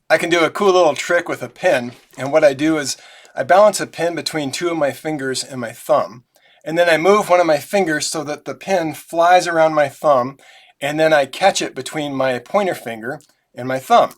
I can do a cool little trick with a pin, and what I do is I balance a pin between two of my fingers and my thumb, and then I move one of my fingers so that the pin flies around my thumb, and then I catch it between my pointer finger and my thumb.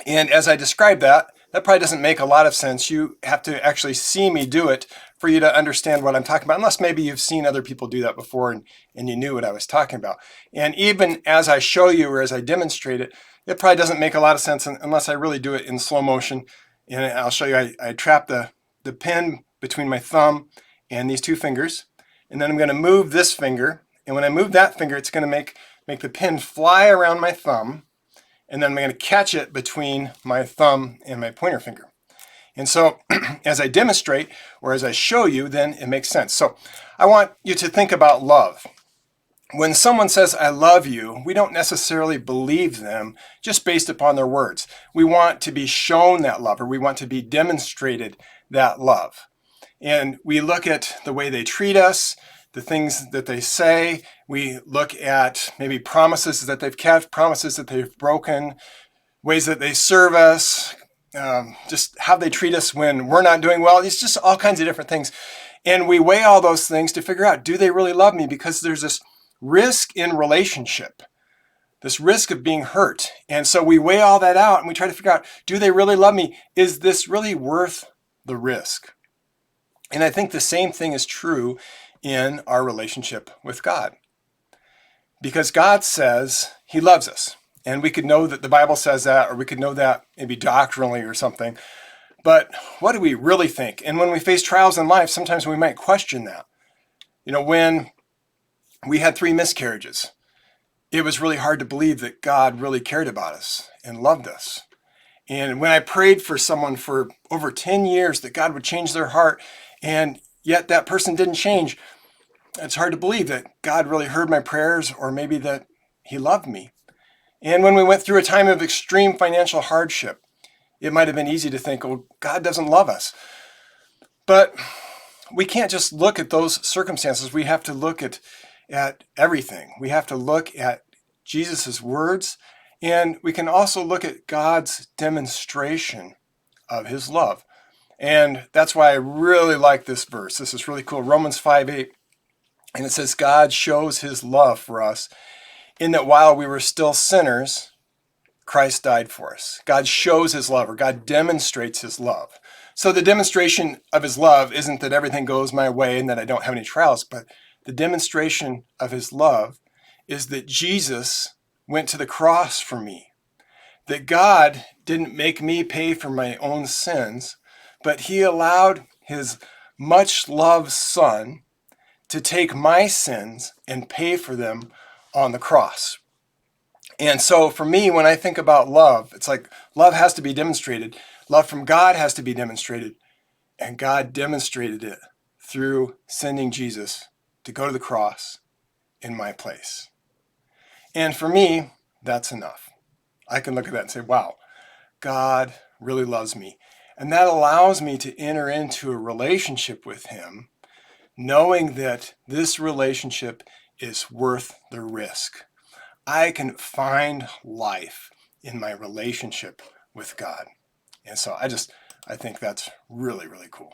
And as I describe that, that probably doesn't make a lot of sense. You have to actually see me do it for you to understand what I'm talking about, unless maybe you've seen other people do that before and you knew what I was talking about. And even as I show you or as I demonstrate it, it probably doesn't make a lot of sense unless I really do it in slow motion. And I'll show you, I trap the pin between my thumb and these two fingers. And then I'm going to move this finger. And when I move that finger, it's going to make the pin fly around my thumb. And then I'm going to catch it between my thumb and my pointer finger. And so as I demonstrate or as I show you, then it makes sense. So I want you to think about love. When someone says, I love you, we don't necessarily believe them just based upon their words. We want to be shown that love, or we want to be demonstrated that love. And we look at the way they treat us, the things that they say. We look at maybe promises that they've kept, promises that they've broken, ways that they serve us, just how they treat us when we're not doing well. It's just all kinds of different things. And we weigh all those things to figure out, do they really love me? Because there's this risk in relationship, this risk of being hurt. And so we weigh all that out and we try to figure out, do they really love me? Is this really worth the risk? And I think the same thing is true in our relationship with God. Because God says he loves us. And we could know that the Bible says that, or we could know that maybe doctrinally or something. But what do we really think? And when we face trials in life, sometimes we might question that. You know, when we had 3 miscarriages, it was really hard to believe that God really cared about us and loved us. And when I prayed for someone for over 10 years that God would change their heart, and yet that person didn't change, it's hard to believe that God really heard my prayers, or maybe that he loved me. And when we went through a time of extreme financial hardship, it might have been easy to think, oh, God doesn't love us. But we can't just look at those circumstances. We have to look at everything. We have to look at Jesus's words, and we can also look at God's demonstration of his love. And that's why I really like this verse. This is really cool. Romans 5:8. And it says, God shows his love for us in that while we were still sinners, Christ died for us. God shows his love, or God demonstrates his love. So the demonstration of his love isn't that everything goes my way and that I don't have any trials, but the demonstration of his love is that Jesus went to the cross for me. That God didn't make me pay for my own sins, but he allowed his much loved son to take my sins and pay for them on the cross. And so for me, when I think about love, it's like love has to be demonstrated. Love from God has to be demonstrated. And God demonstrated it through sending Jesus to go to the cross in my place. And for me, that's enough. I can look at that and say, wow, God really loves me. And that allows me to enter into a relationship with him, knowing that this relationship is worth the risk. I can find life in my relationship with God. And so I think that's really, really cool.